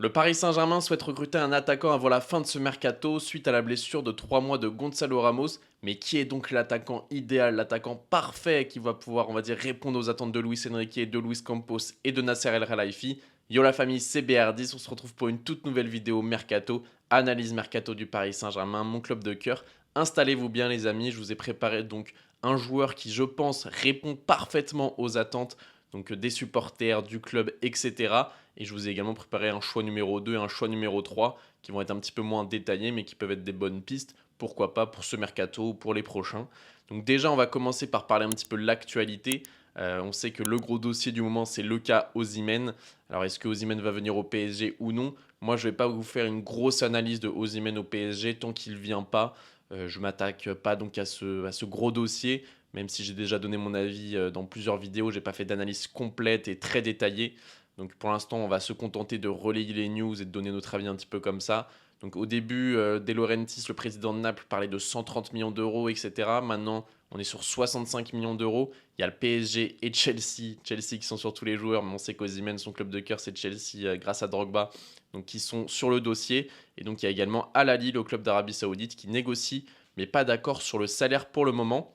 Le Paris Saint-Germain souhaite recruter un attaquant avant la fin de ce mercato suite à la blessure de 3 mois de Gonzalo Ramos. Mais qui est donc l'attaquant idéal, l'attaquant parfait qui va pouvoir, on va dire, répondre aux attentes de Luis Enrique, de Luis Campos et de Nasser El Khelaifi? Yo la famille, c'est BR10, on se retrouve pour une toute nouvelle vidéo mercato, analyse mercato du Paris Saint-Germain, mon club de cœur. Installez-vous bien les amis, je vous ai préparé donc un joueur qui je pense répond parfaitement aux attentes donc des supporters, du club, etc. Et je vous ai également préparé un choix numéro 2 et un choix numéro 3 qui vont être un petit peu moins détaillés mais qui peuvent être des bonnes pistes, pourquoi pas pour ce mercato ou pour les prochains. Donc déjà on va commencer par parler un petit peu de l'actualité. On sait que le gros dossier du moment c'est le cas Osimhen. Alors est-ce que Osimhen va venir au PSG ou non? Moi je ne vais pas vous faire une grosse analyse de Osimhen au PSG tant qu'il ne vient pas. Je ne m'attaque pas donc à ce gros dossier, même si j'ai déjà donné mon avis dans plusieurs vidéos, j'ai pas fait d'analyse complète et très détaillée. Donc pour l'instant, on va se contenter de relayer les news et de donner notre avis un petit peu comme ça. Donc au début, De Laurentiis, le président de Naples, parlait de 130 millions d'euros, etc. Maintenant, on est sur 65 millions d'euros. Il y a le PSG et Chelsea. Chelsea qui sont sur tous les joueurs, mais on sait qu'Osimhen, son club de cœur, c'est Chelsea grâce à Drogba. Donc qui sont sur le dossier. Et donc il y a également Al Ahly, le club d'Arabie Saoudite, qui négocie, mais pas d'accord sur le salaire pour le moment.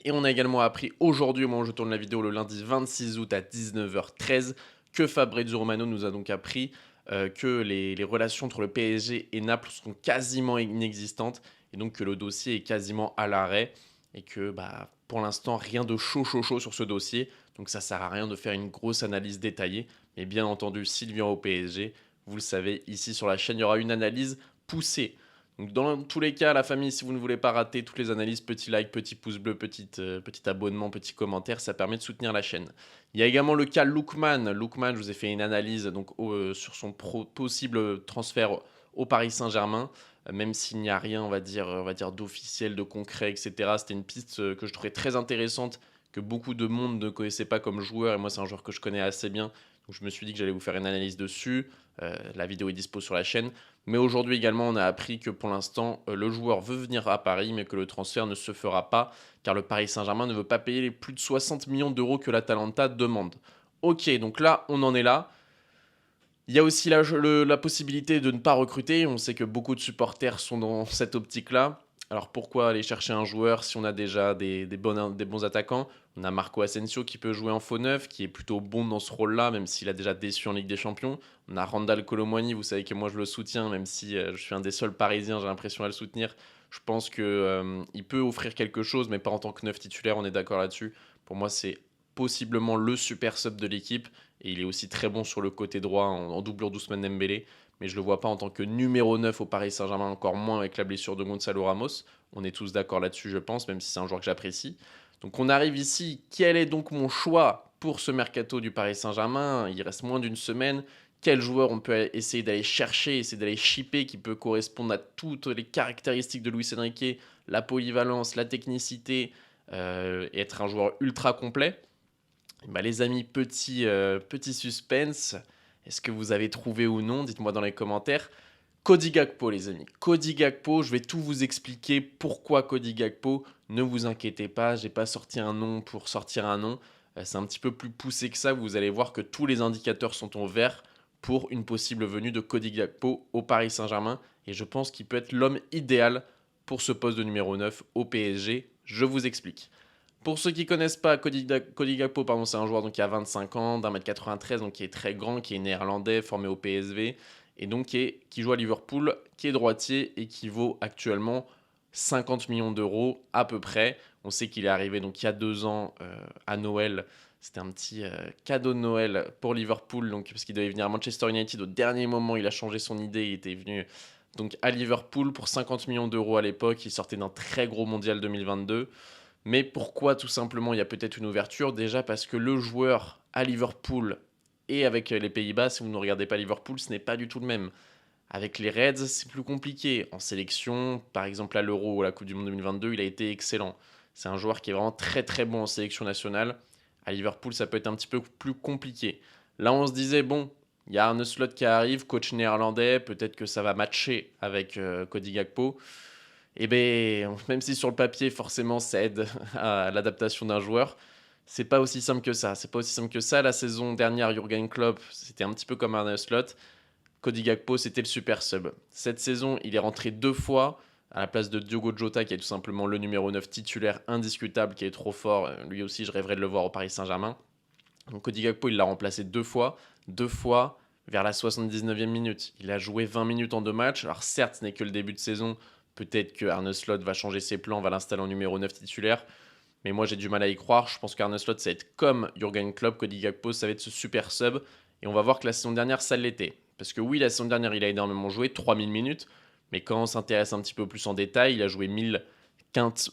Et on a également appris aujourd'hui, au moment où je tourne la vidéo, le lundi 26 août à 19h13, que Fabrizio Romano nous a donc appris que les relations entre le PSG et Naples sont quasiment inexistantes et donc que le dossier est quasiment à l'arrêt et que pour l'instant rien de chaud sur ce dossier. Donc ça sert à rien de faire une grosse analyse détaillée. Mais bien entendu, s'il vient au PSG, vous le savez, ici sur la chaîne, il y aura une analyse poussée. Donc dans tous les cas, la famille, si vous ne voulez pas rater toutes les analyses, petit like, petit pouce bleu, petit abonnement, petit commentaire, ça permet de soutenir la chaîne. Il y a également le cas Lookman. Lookman, je vous ai fait une analyse donc, sur son possible transfert au Paris Saint-Germain. Même s'il n'y a rien, on va dire d'officiel, de concret, etc. C'était une piste que je trouvais très intéressante, que beaucoup de monde ne connaissait pas comme joueur. Et moi, c'est un joueur que je connais assez bien. Donc je me suis dit que j'allais vous faire une analyse dessus. La vidéo est dispo sur la chaîne. Mais aujourd'hui également, on a appris que pour l'instant, le joueur veut venir à Paris, mais que le transfert ne se fera pas, car le Paris Saint-Germain ne veut pas payer les plus de 60 millions d'euros que l'Atalanta demande. Ok, donc là, on en est là. Il y a aussi la possibilité de ne pas recruter. On sait que beaucoup de supporters sont dans cette optique-là. Alors pourquoi aller chercher un joueur si on a déjà des bons attaquants? On a Marco Asensio qui peut jouer en faux neuf, qui est plutôt bon dans ce rôle-là, même s'il a déjà déçu en Ligue des Champions. On a Randal Kolo Muani, vous savez que moi je le soutiens, même si je suis un des seuls Parisiens, j'ai l'impression à le soutenir. Je pense qu'il peut offrir quelque chose, mais pas en tant que neuf titulaire, on est d'accord là-dessus. Pour moi, c'est possiblement le super sub de l'équipe. Et il est aussi très bon sur le côté droit en doublure d'Ousmane Dembélé. Mais je ne le vois pas en tant que numéro 9 au Paris Saint-Germain, encore moins avec la blessure de Gonzalo Ramos. On est tous d'accord là-dessus, je pense, même si c'est un joueur que j'apprécie. Donc on arrive ici. Quel est donc mon choix pour ce mercato du Paris Saint-Germain? Il reste moins d'une semaine. Quel joueur on peut essayer d'aller chercher, essayer d'aller shipper, qui peut correspondre à toutes les caractéristiques de Luis Enrique, la polyvalence, la technicité, et être un joueur ultra complet? Les amis, petit suspense. Est-ce que vous avez trouvé ou non? Dites-moi dans les commentaires. Cody Gakpo, les amis. Cody Gakpo, je vais tout vous expliquer pourquoi Cody Gakpo. Ne vous inquiétez pas, j'ai pas sorti un nom pour sortir un nom. C'est un petit peu plus poussé que ça. Vous allez voir que tous les indicateurs sont au vert pour une possible venue de Cody Gakpo au Paris Saint-Germain. Et je pense qu'il peut être l'homme idéal pour ce poste de numéro 9 au PSG. Je vous explique. Pour ceux qui ne connaissent pas, Cody Gakpo, pardon, c'est un joueur donc, qui a 25 ans, d'1m93, donc qui est très grand, qui est néerlandais, formé au PSV, et donc qui joue à Liverpool, qui est droitier et qui vaut actuellement 50 millions d'euros à peu près. On sait qu'il est arrivé donc, il y a 2 ans à Noël. C'était un petit cadeau de Noël pour Liverpool, donc, parce qu'il devait venir à Manchester United au dernier moment. Il a changé son idée, il était venu donc, à Liverpool pour 50 millions d'euros à l'époque. Il sortait d'un très gros mondial 2022. Mais pourquoi tout simplement il y a peut-être une ouverture? Déjà parce que le joueur à Liverpool et avec les Pays-Bas, si vous ne regardez pas Liverpool, ce n'est pas du tout le même. Avec les Reds, c'est plus compliqué. En sélection, par exemple à l'Euro ou à la Coupe du Monde 2022, il a été excellent. C'est un joueur qui est vraiment très très bon en sélection nationale. À Liverpool, ça peut être un petit peu plus compliqué. Là, on se disait, bon, il y a Arne Slot qui arrive, coach néerlandais, peut-être que ça va matcher avec Cody Gakpo. Et bien, même si sur le papier, forcément, ça aide à l'adaptation d'un joueur, c'est pas aussi simple que ça. C'est pas aussi simple que ça. La saison dernière, Jürgen Klopp, c'était un petit peu comme Arne Slot. Cody Gakpo, c'était le super sub. Cette saison, il est rentré 2 fois à la place de Diogo Jota, qui est tout simplement le numéro 9 titulaire indiscutable, qui est trop fort. Lui aussi, je rêverais de le voir au Paris Saint-Germain. Donc Cody Gakpo, il l'a remplacé 2 fois vers la 79e minute. Il a joué 20 minutes en 2 matchs. Alors certes, ce n'est que le début de saison. Peut-être que Arne Slot va changer ses plans, va l'installer en numéro 9 titulaire. Mais moi, j'ai du mal à y croire. Je pense qu'Arne Slot, ça va être comme Jurgen Klopp. Cody Gakpo, ça va être ce super sub. Et on va voir que la saison dernière, ça l'était. Parce que oui, la saison dernière, il a énormément joué, 3000 minutes. Mais quand on s'intéresse un petit peu plus en détail, il a joué 1600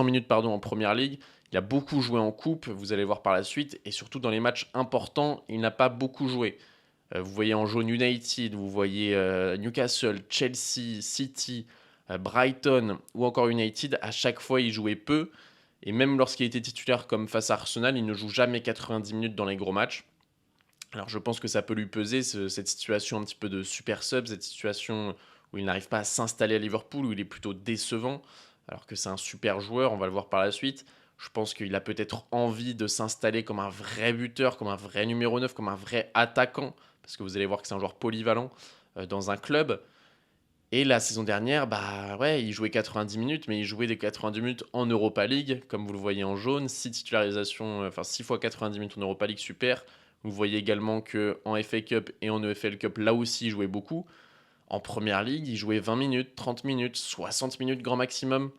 minutes en première ligue. Il a beaucoup joué en coupe, vous allez voir par la suite. Et surtout dans les matchs importants, il n'a pas beaucoup joué. Vous voyez en jaune United, vous voyez Newcastle, Chelsea, City, Brighton ou encore United. À chaque fois, il jouait peu. Et même lorsqu'il était titulaire comme face à Arsenal, il ne joue jamais 90 minutes dans les gros matchs. Alors je pense que ça peut lui peser, cette situation un petit peu de super sub, cette situation où il n'arrive pas à s'installer à Liverpool, où il est plutôt décevant, alors que c'est un super joueur, on va le voir par la suite. Je pense qu'il a peut-être envie de s'installer comme un vrai buteur, comme un vrai numéro 9, comme un vrai attaquant, parce que vous allez voir que c'est un joueur polyvalent dans un club. Et la saison dernière, bah ouais, il jouait 90 minutes, mais il jouait des 90 minutes en Europa League, comme vous le voyez en jaune, 6 titularisations, enfin 6 fois 90 minutes en Europa League, super. Vous voyez également qu'en FA Cup et en EFL Cup, là aussi, il jouait beaucoup. En Première Ligue, il jouait 20 minutes, 30 minutes, 60 minutes grand maximum.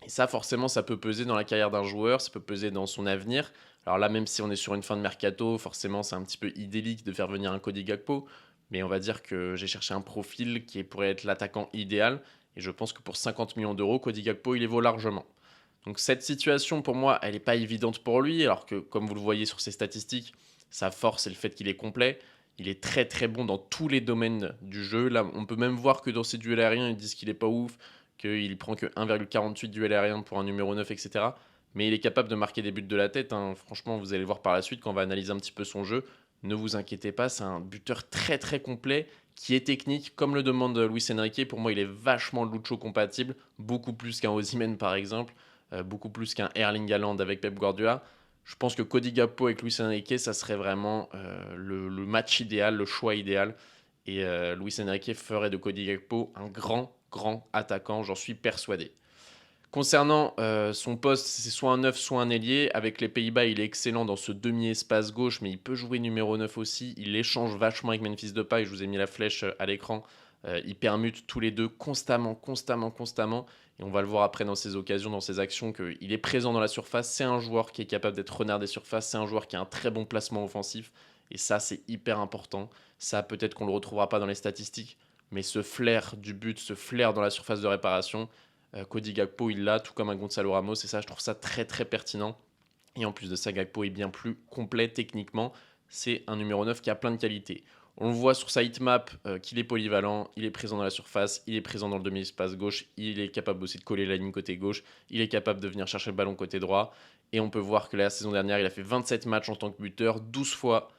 Et ça, forcément, ça peut peser dans la carrière d'un joueur, ça peut peser dans son avenir. Alors là, même si on est sur une fin de mercato, forcément, c'est un petit peu idyllique de faire venir un Cody Gakpo. Mais on va dire que j'ai cherché un profil qui pourrait être l'attaquant idéal. Et je pense que pour 50 millions d'euros, Cody Gakpo, il les vaut largement. Donc cette situation, pour moi, elle n'est pas évidente pour lui. Alors que, comme vous le voyez sur ses statistiques, sa force, c'est le fait qu'il est complet. Il est très très bon dans tous les domaines du jeu. Là, on peut même voir que dans ses duels aériens, ils disent qu'il est pas ouf, qu'il prend que 1,48 duels aériens pour un numéro 9, etc. Mais il est capable de marquer des buts de la tête, hein. Franchement, vous allez voir par la suite quand on va analyser un petit peu son jeu. Ne vous inquiétez pas, c'est un buteur très très complet qui est technique, comme le demande Luis Enrique. Pour moi, il est vachement Lucho compatible, beaucoup plus qu'un Osimhen par exemple, beaucoup plus qu'un Erling Haaland avec Pep Guardiola. Je pense que Cody Gakpo avec Luis Enrique, ça serait vraiment le match idéal, le choix idéal. Et Luis Enrique ferait de Cody Gakpo un grand, grand attaquant, j'en suis persuadé. Concernant son poste, c'est soit un 9, soit un ailier. Avec les Pays-Bas, il est excellent dans ce demi-espace gauche, mais il peut jouer numéro 9 aussi. Il échange vachement avec Memphis Depay, je vous ai mis la flèche à l'écran. Ils permutent tous les deux constamment, constamment, constamment. Et on va le voir après dans ses occasions, dans ses actions, qu'il est présent dans la surface. C'est un joueur qui est capable d'être renard des surfaces. C'est un joueur qui a un très bon placement offensif. Et ça, c'est hyper important. Ça, peut-être qu'on ne le retrouvera pas dans les statistiques. Mais ce flair du but, ce flair dans la surface de réparation, Cody Gakpo, il l'a, tout comme un Gonzalo Ramos. Et ça, je trouve ça très, très pertinent. Et en plus de ça, Gakpo est bien plus complet techniquement. C'est un numéro 9 qui a plein de qualités. On le voit sur sa hitmap qu'il est polyvalent, il est présent dans la surface, il est présent dans le demi-espace gauche, il est capable aussi de coller la ligne côté gauche, il est capable de venir chercher le ballon côté droit. Et on peut voir que la saison dernière, il a fait 27 matchs en tant que buteur, 12 fois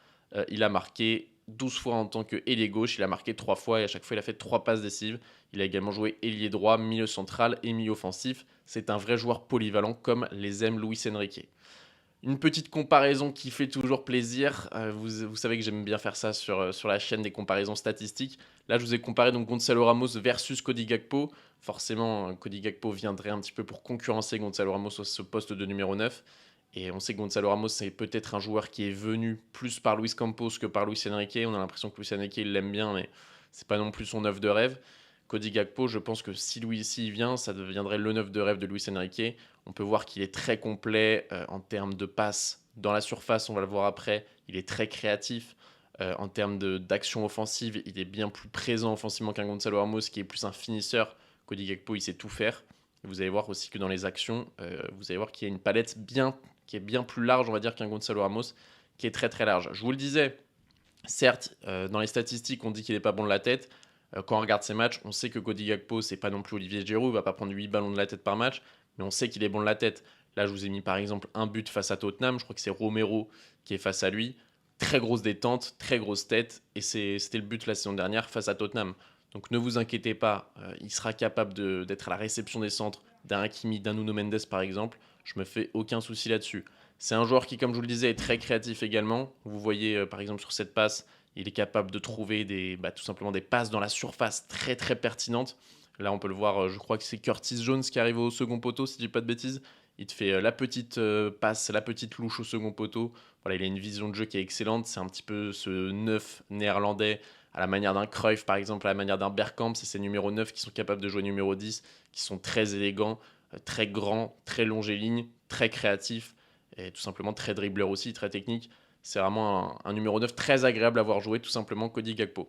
il a marqué, 12 fois en tant qu'ailier gauche, il a marqué 3 fois et à chaque fois il a fait 3 passes décisives. Il a également joué ailier droit, milieu central et milieu offensif. C'est un vrai joueur polyvalent comme les aime Luis Enrique. Une petite comparaison qui fait toujours plaisir. Vous savez que j'aime bien faire ça sur la chaîne des comparaisons statistiques. Là, je vous ai comparé donc Gonzalo Ramos versus Cody Gakpo. Forcément, Cody Gakpo viendrait un petit peu pour concurrencer Gonzalo Ramos sur ce poste de numéro 9. Et on sait que Gonzalo Ramos, c'est peut-être un joueur qui est venu plus par Luis Campos que par Luis Enrique. On a l'impression que Luis Enrique, il l'aime bien, mais c'est pas non plus son œuf de rêve. Cody Gakpo, je pense que si Luis y vient, ça deviendrait le neuf de rêve de Luis Enrique. On peut voir qu'il est très complet en termes de passes dans la surface, on va le voir après. Il est très créatif. En termes d'action offensive, il est bien plus présent offensivement qu'un Gonzalo Ramos qui est plus un finisseur. Cody Gakpo, il sait tout faire. Et vous allez voir aussi que dans les actions, vous allez voir qu'il y a une palette qui est bien plus large, on va dire, qu'un Gonzalo Ramos, qui est très très large. Je vous le disais, certes, dans les statistiques, on dit qu'il n'est pas bon de la tête. Quand on regarde ses matchs, on sait que Cody Gakpo, c'est pas non plus Olivier Giroud, il va pas prendre 8 ballons de la tête par match, mais on sait qu'il est bon de la tête. Là, je vous ai mis par exemple un but face à Tottenham, je crois que c'est Romero qui est face à lui. Très grosse détente, très grosse tête, et c'était le but la saison dernière face à Tottenham. Donc ne vous inquiétez pas, il sera capable d'être à la réception des centres d'un Hakimi, d'un Nuno Mendes par exemple. Je me fais aucun souci là-dessus. C'est un joueur qui, comme je vous le disais, est très créatif également. Vous voyez par exemple sur cette passe, Il est capable de trouver tout simplement des passes dans la surface très très pertinentes. Là, on peut le voir, je crois que c'est Curtis Jones qui arrive au second poteau, si je dis pas de bêtises. Il te fait la petite passe, la petite louche au second poteau. Voilà, il a une vision de jeu qui est excellente. C'est un petit peu ce neuf néerlandais à la manière d'un Cruyff, par exemple, à la manière d'un Bergkamp. C'est ces numéros 9 qui sont capables de jouer numéro 10, qui sont très élégants, très grands, très longiligne, très créatifs et tout simplement très dribbleur aussi, très technique. C'est vraiment un numéro 9 très agréable à voir jouer, tout simplement, Cody Gakpo.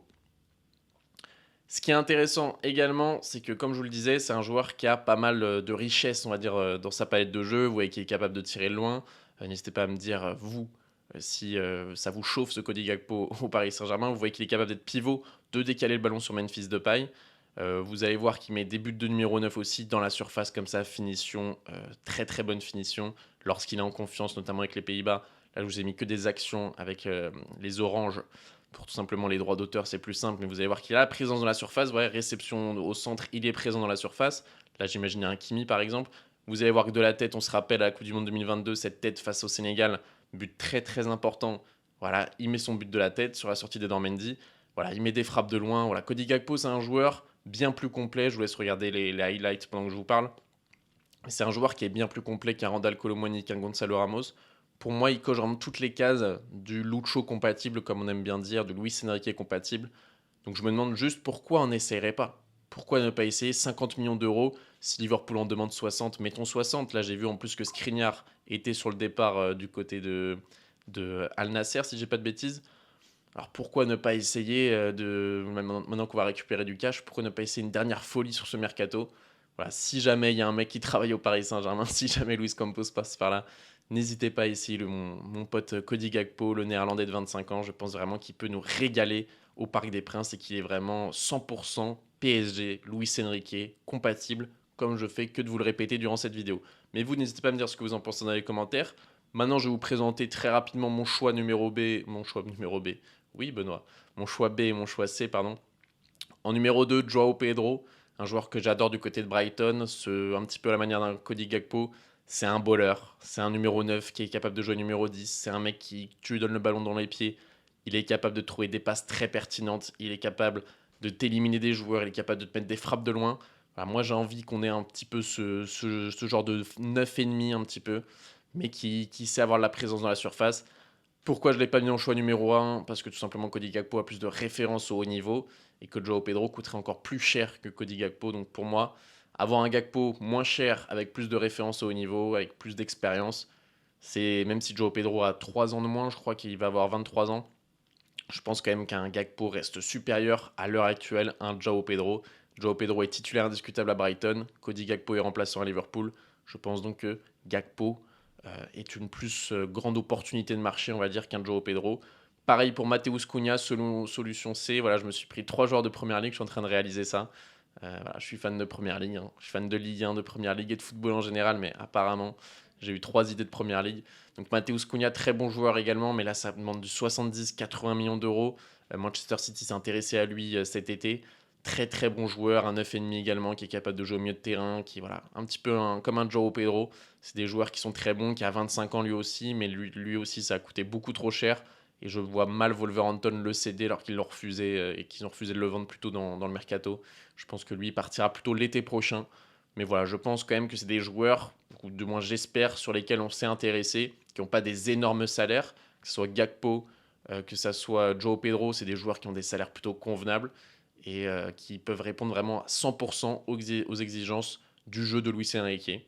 Ce qui est intéressant également, c'est que, comme je vous le disais, c'est un joueur qui a pas mal de richesse, on va dire, dans sa palette de jeu. Vous voyez qu'il est capable de tirer loin. N'hésitez pas à me dire, vous, si ça vous chauffe ce Cody Gakpo au Paris Saint-Germain. Vous voyez qu'il est capable d'être pivot, de décaler le ballon sur Memphis Depay. Vous allez voir qu'il met des buts de numéro 9 aussi dans la surface, comme ça, finition, très très bonne finition. Lorsqu'il est en confiance, notamment avec les Pays-Bas. Là, je vous ai mis que des actions avec les oranges pour tout simplement les droits d'auteur, c'est plus simple, mais vous allez voir qu'il a la présence dans la surface. Ouais, réception au centre, il est présent dans la surface. Là, j'imagine un Kimi par exemple. Vous allez voir que de la tête, on se rappelle à la Coupe du Monde 2022, cette tête face au Sénégal, but très très important. Voilà, il met son but de la tête sur la sortie d'Edouard Mendy. Voilà, il met des frappes de loin. Voilà, Cody Gakpo, c'est un joueur bien plus complet. Je vous laisse regarder les highlights pendant que je vous parle. C'est un joueur qui est bien plus complet qu'un Randal Colomwani, qu'un Gonzalo Ramos. Pour moi, il coche vraiment toutes les cases du Lucho compatible, comme on aime bien dire, du Luis Enrique compatible. Donc je me demande juste pourquoi on n'essayerait pas. Pourquoi ne pas essayer 50 millions d'euros si Liverpool en demande 60, mettons 60. Là, j'ai vu en plus que Skriniar était sur le départ du côté de Al Nasser, si j'ai pas de bêtises. Alors pourquoi ne pas essayer maintenant qu'on va récupérer du cash, pourquoi ne pas essayer une dernière folie sur ce mercato? Voilà, si jamais il y a un mec qui travaille au Paris Saint-Germain, si jamais Luis Campos passe par là, n'hésitez pas à essayer mon pote Cody Gakpo, le néerlandais de 25 ans. Je pense vraiment qu'il peut nous régaler au Parc des Princes et qu'il est vraiment 100% PSG, Luis Enrique, compatible, comme je fais que de vous le répéter durant cette vidéo. Mais vous, n'hésitez pas à me dire ce que vous en pensez dans les commentaires. Maintenant, je vais vous présenter très rapidement mon choix numéro B. Mon choix numéro B. Oui, Benoît. Mon choix B et mon choix C, pardon. En numéro 2, Joao Pedro, un joueur que j'adore du côté de Brighton, un petit peu à la manière d'un Cody Gakpo. C'est un bowler, c'est un numéro 9 qui est capable de jouer numéro 10. C'est un mec qui, tu lui donnes le ballon dans les pieds, il est capable de trouver des passes très pertinentes, il est capable de t'éliminer des joueurs, il est capable de te mettre des frappes de loin. Voilà, moi j'ai envie qu'on ait un petit peu ce genre de 9,5 un petit peu, mais qui sait avoir de la présence dans la surface. Pourquoi je ne l'ai pas mis en choix numéro 1? Parce que tout simplement Cody Gakpo a plus de références au haut niveau et que Joao Pedro coûterait encore plus cher que Cody Gakpo. Donc pour moi, avoir un Gakpo moins cher avec plus de références au haut niveau, avec plus d'expérience, c'est même si Joao Pedro a 3 ans de moins, je crois qu'il va avoir 23 ans, je pense quand même qu'un Gakpo reste supérieur à l'heure actuelle à un Joao Pedro. Joao Pedro est titulaire indiscutable à Brighton, Cody Gakpo est remplaçant à Liverpool. Je pense donc que Gakpo est une plus grande opportunité de marché, on va dire, qu'un Joao Pedro. Pareil pour Mateus Cunha, selon solution C. Voilà, je me suis pris 3 joueurs de première ligue, je suis en train de réaliser ça. Voilà, je suis fan de première ligue, hein. Je suis fan de Ligue 1, de première ligue et de football en général, mais apparemment, j'ai eu 3 idées de première ligue. Donc Mateus Cunha, très bon joueur également, mais là, ça demande du 70-80 millions d'euros. Manchester City s'est intéressé à lui cet été. Très très bon joueur, un 9,5 également, qui est capable de jouer au milieu de terrain, qui voilà, un petit peu comme un Joao Pedro. C'est des joueurs qui sont très bons, qui a 25 ans lui aussi, mais lui aussi, ça a coûté beaucoup trop cher. Et je vois mal Wolverhampton le céder alors qu'ils l'ont refusé et qu'ils ont refusé de le vendre plutôt dans le mercato. Je pense que lui partira plutôt l'été prochain. Mais voilà, je pense quand même que c'est des joueurs, ou du moins j'espère, sur lesquels on s'est intéressé, qui n'ont pas des énormes salaires, que ce soit Gakpo, que ce soit Joao Pedro, c'est des joueurs qui ont des salaires plutôt convenables et qui peuvent répondre vraiment à 100% aux exigences du jeu de Luis Enrique.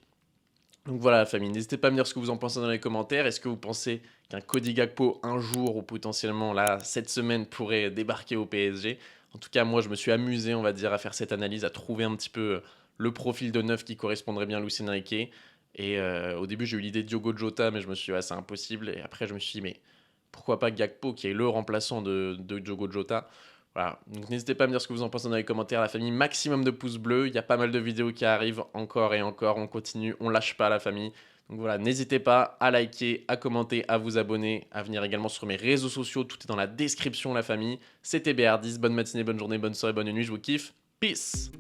Donc voilà la famille, n'hésitez pas à me dire ce que vous en pensez dans les commentaires. Est-ce que vous pensez qu'un Cody Gakpo un jour ou potentiellement là cette semaine pourrait débarquer au PSG? En tout cas moi je me suis amusé on va dire à faire cette analyse, à trouver un petit peu le profil de neuf qui correspondrait bien à Luis Enrique. Et au début j'ai eu l'idée de Diogo Jota mais je me suis dit ouais, c'est impossible. Et après je me suis dit mais pourquoi pas Gakpo qui est le remplaçant de Diogo Jota. Voilà, donc n'hésitez pas à me dire ce que vous en pensez dans les commentaires, la famille. Maximum de pouces bleus, il y a pas mal de vidéos qui arrivent encore et encore, on continue, on lâche pas la famille. Donc voilà, n'hésitez pas à liker, à commenter, à vous abonner, à venir également sur mes réseaux sociaux, tout est dans la description la famille. C'était BR10, bonne matinée, bonne journée, bonne soirée, bonne nuit, je vous kiffe. Peace!